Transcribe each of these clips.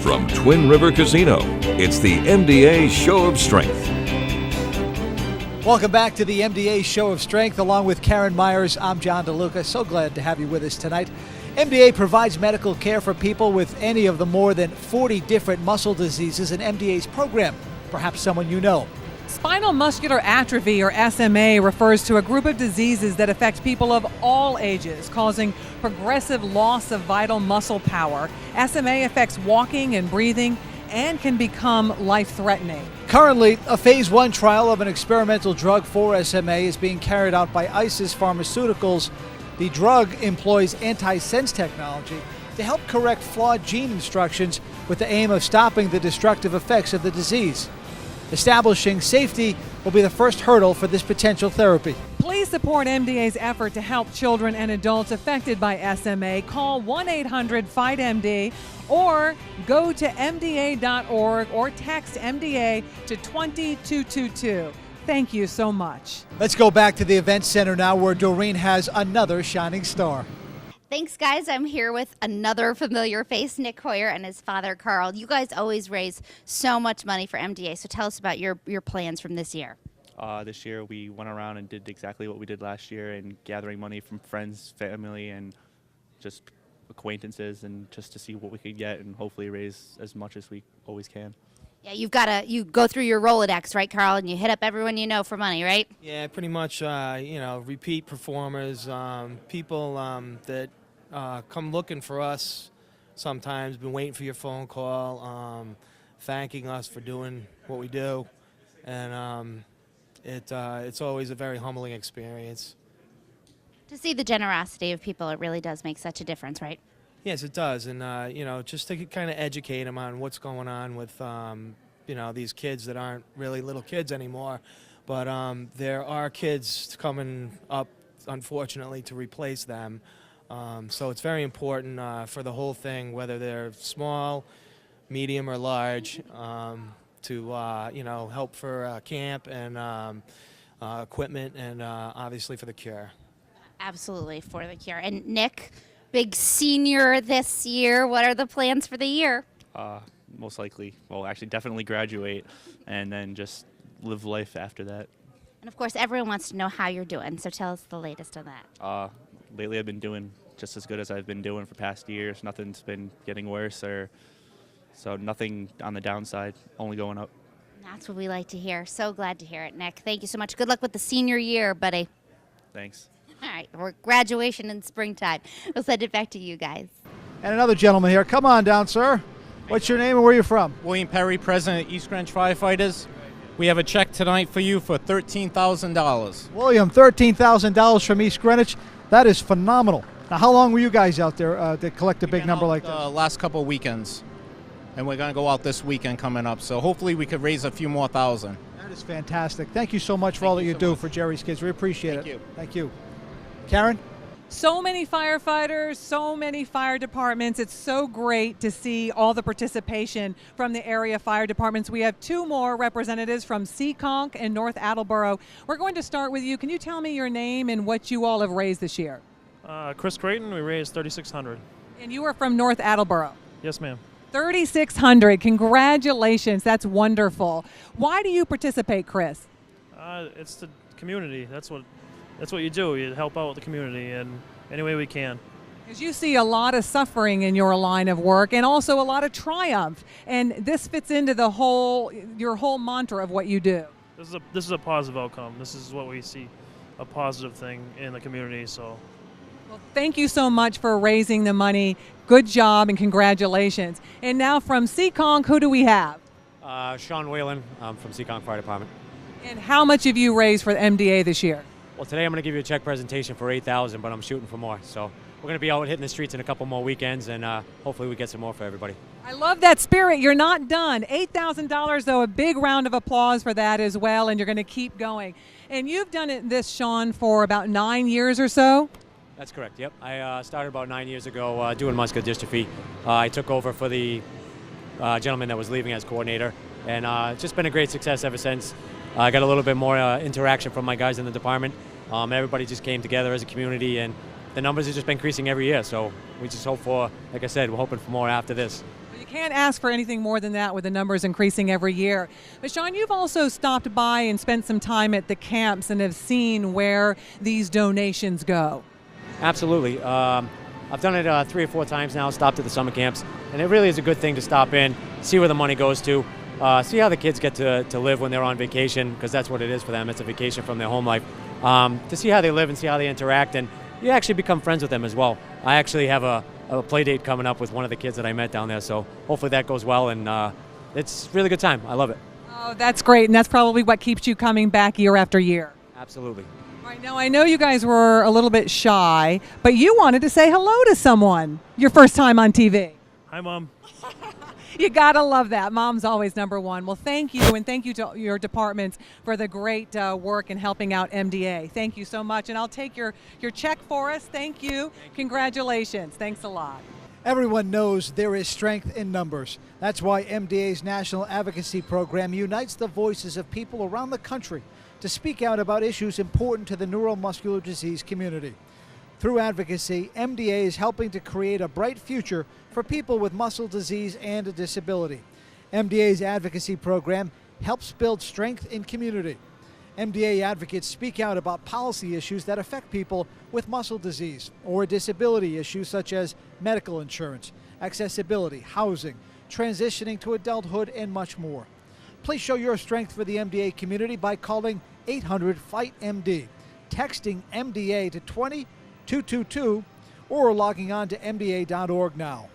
From Twin River Casino, it's the MDA Show of Strength. Welcome back to the MDA Show of Strength. Along with Karen Myers, I'm John DeLuca. So glad to have you with us tonight. MDA provides medical care for people with any of the more than 40 different muscle diseases in MDA's program. Perhaps someone you know. Spinal muscular atrophy, or SMA, refers to a group of diseases that affect people of all ages, causing progressive loss of vital muscle power. SMA affects walking and breathing and can become life-threatening. Currently, a phase 1 trial of an experimental drug for SMA is being carried out by ISIS Pharmaceuticals. The drug employs antisense technology to help correct flawed gene instructions with the aim of stopping the destructive effects of the disease. Establishing safety will be the first hurdle for this potential therapy. Please support MDA's effort to help children and adults affected by SMA. Call 1-800-FIGHT-MD or go to MDA.org or text MDA to 20222. Thank you so much. Let's go back to the event center now, where Doreen has another shining star. Thanks, guys. I'm here with another familiar face, Nick Hoyer and his father, Carl. You guys always raise so much money for MDA, so tell us about your plans from this year. This year we went around and did exactly what we did last year, and gathering money from friends, family, and just acquaintances, and just to see what we could get and hopefully raise as much as we always can. Yeah, you go through your Rolodex, right, Carl, and you hit up everyone you know for money, right? Yeah, pretty much, repeat performers, people that come looking for us sometimes, been waiting for your phone call, thanking us for doing what we do, and it's always a very humbling experience. To see the generosity of people, it really does make such a difference, right? Yes, it does, and just to kind of educate them on what's going on with these kids that aren't really little kids anymore, but there are kids coming up, unfortunately, to replace them. So it's very important for the whole thing, whether they're small, medium, or large, to help for camp and equipment, and obviously for the cure. Absolutely, for the cure. And Nick, big senior this year. What are the plans for the year? Most likely, actually definitely graduate and then just live life after that. And of course, everyone wants to know how you're doing, so tell us the latest on that. Lately I've been doing just as good as I've been doing for past years. Nothing's been getting worse, so nothing on the downside, only going up. That's what we like to hear. So glad to hear it, Nick. Thank you so much. Good luck with the senior year, buddy. Thanks. All right, we're graduation in springtime. We'll send it back to you guys. And another gentleman here. Come on down, sir. What's your name and where are you from? William Perry, President of East Greenwich Firefighters. We have a check tonight for you for $13,000. William, $13,000 from East Greenwich. That is phenomenal. Now, how long were you guys out there to collect a big number like this? Last couple of weekends, and we're going to go out this weekend coming up. So hopefully we could raise a few more thousand. That is fantastic. Thank you so much for all that you do for Jerry's Kids. We appreciate it. Thank you. Thank you. Karen? So many firefighters, so many fire departments. It's so great to see all the participation from the area fire departments. We have two more representatives from Seekonk and North Attleboro. We're going to start with you. Can you tell me your name and what you all have raised this year? Chris Creighton, we raised $3,600. And you are from North Attleboro. Yes, ma'am. $3,600. Congratulations. That's wonderful. Why do you participate, Chris? It's the community. That's what you do. You help out with the community in any way we can. Because you see a lot of suffering in your line of work and also a lot of triumph. And this fits into your whole mantra of what you do. This is a positive outcome. This is what we see, a positive thing in the community. So, well, thank you so much for raising the money. Good job and congratulations. And now from Seekonk, who do we have? Sean Whalen from Seekonk Fire Department. And how much have you raised for the MDA this year? Well, today I'm going to give you a check presentation for $8,000, but I'm shooting for more. So we're going to be out hitting the streets in a couple more weekends, and hopefully we get some more for everybody. I love that spirit. You're not done. $8,000, though, a big round of applause for that as well, and you're going to keep going. And you've done this, Sean, for about 9 years or so? That's correct, yep. I started about 9 years ago doing muscular dystrophy. I took over for the gentleman that was leaving as coordinator, and it's just been a great success ever since. I got a little bit more interaction from my guys in the department. Everybody just came together as a community, and the numbers have just been increasing every year. So we just hope for, like I said, we're hoping for more after this. You can't ask for anything more than that with the numbers increasing every year. But Sean, you've also stopped by and spent some time at the camps and have seen where these donations go. Absolutely. I've done it 3 or 4 times now, stopped at the summer camps, and it really is a good thing to stop in, see where the money goes to, see how the kids get to live when they're on vacation, because that's what it is for them. It's a vacation from their home life. To see how they live and see how they interact, and you actually become friends with them as well. I actually have a play date coming up with one of the kids that I met down there, so hopefully that goes well, and it's a really good time. I love it. Oh, that's great, and that's probably what keeps you coming back year after year. Absolutely. All right, now I know you guys were a little bit shy, but you wanted to say hello to someone your first time on TV. Hi, Mom. You gotta love that. Mom's always number one. Well, thank you, and thank you to your departments for the great work in helping out MDA. Thank you so much, and I'll take your check for us. Thank you. Congratulations. Thanks a lot. Everyone knows there is strength in numbers. That's why MDA's National Advocacy Program unites the voices of people around the country to speak out about issues important to the neuromuscular disease community. Through advocacy, MDA is helping to create a bright future for people with muscle disease and a disability. MDA's advocacy program helps build strength in community. MDA advocates speak out about policy issues that affect people with muscle disease or disability issues such as medical insurance, accessibility, housing, transitioning to adulthood, and much more. Please show your strength for the MDA community by calling 800-FIGHT-MD, texting MDA to 20222, or logging on to MDA.org now.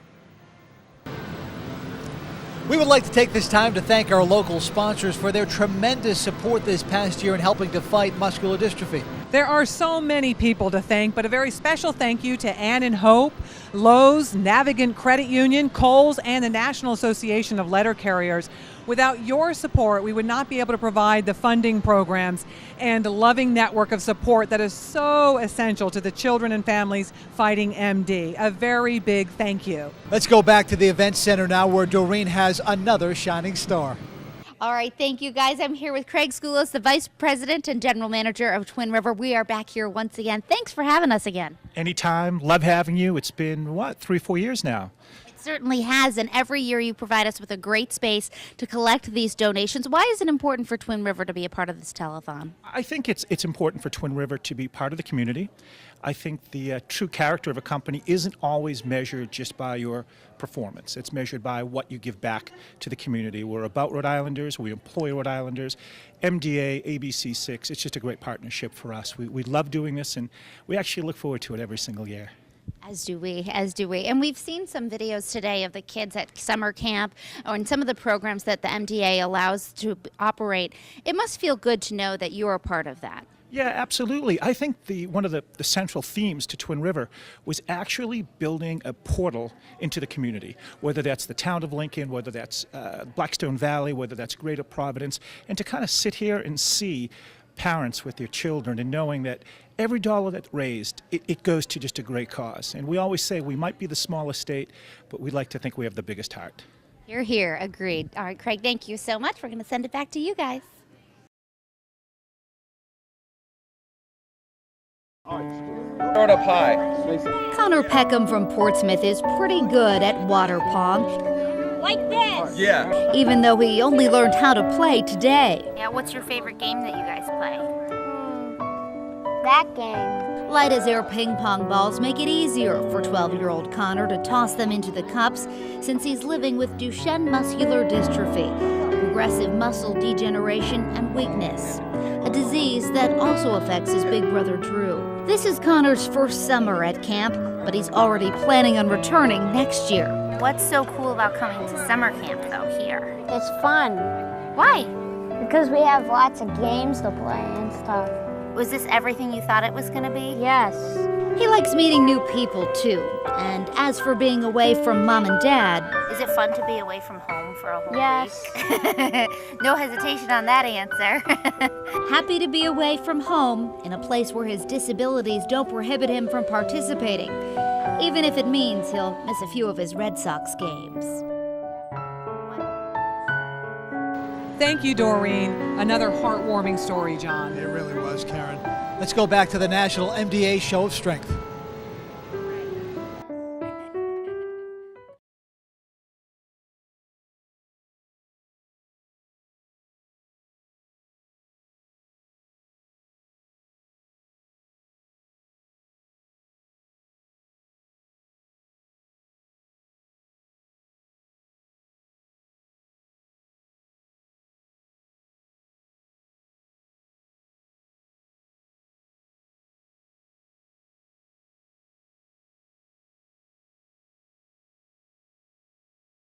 We would like to take this time to thank our local sponsors for their tremendous support this past year in helping to fight muscular dystrophy. There are so many people to thank, but a very special thank you to Ann and Hope, Lowe's, Navigant Credit Union, Kohl's, and the National Association of Letter Carriers. Without your support, we would not be able to provide the funding programs and loving network of support that is so essential to the children and families fighting MD. A very big thank you. Let's go back to the event center now, where Doreen has another shining star. All right, thank you guys. I'm here with Craig Skoulos, the Vice President and General Manager of Twin River. We are back here once again. Thanks for having us again. Anytime. Love having you. It's been, 3-4 years now? It certainly has, and every year you provide us with a great space to collect these donations. Why is it important for Twin River to be a part of this telethon? I think it's important for Twin River to be part of the community. I think the true character of a company isn't always measured just by your performance. It's measured by what you give back to the community. We're about Rhode Islanders. We employ Rhode Islanders. MDA, ABC6, it's just a great partnership for us. We love doing this, and we actually look forward to it every single year. As do we. And we've seen some videos today of the kids at summer camp and some of the programs that the MDA allows to operate. It must feel good to know that you're a part of that. Yeah, absolutely. I think one of the central themes to Twin River was actually building a portal into the community, whether that's the town of Lincoln, whether that's Blackstone Valley, whether that's Greater Providence, and to kind of sit here and see parents with their children and knowing that every dollar that's raised, it goes to just a great cause. And we always say we might be the smallest state, but we like to think we have the biggest heart. You're here. Agreed. All right, Craig, thank you so much. We're going to send it back to you guys. Throw it up high. Connor Peckham from Portsmouth is pretty good at water pong. Like this? Yeah. Even though he only learned how to play today. Yeah, what's your favorite game that you guys play? That game. Light as air ping pong balls make it easier for 12-year-old Connor to toss them into the cups since he's living with Duchenne muscular dystrophy, progressive muscle degeneration and weakness, a disease that also affects his big brother Drew. This is Connor's first summer at camp, but he's already planning on returning next year. What's so cool about coming to summer camp, though, here? It's fun. Why? Because we have lots of games to play and stuff. Was this everything you thought it was going to be? Yes. He likes meeting new people, too. And as for being away from Mom and Dad... Is it fun to be away from home for a whole yes. week? No hesitation on that answer. Happy to be away from home in a place where his disabilities don't prohibit him from participating, even if it means he'll miss a few of his Red Sox games. Thank you, Doreen. Another heartwarming story, John. It really was, Karen. Let's go back to the National MDA Show of Strength.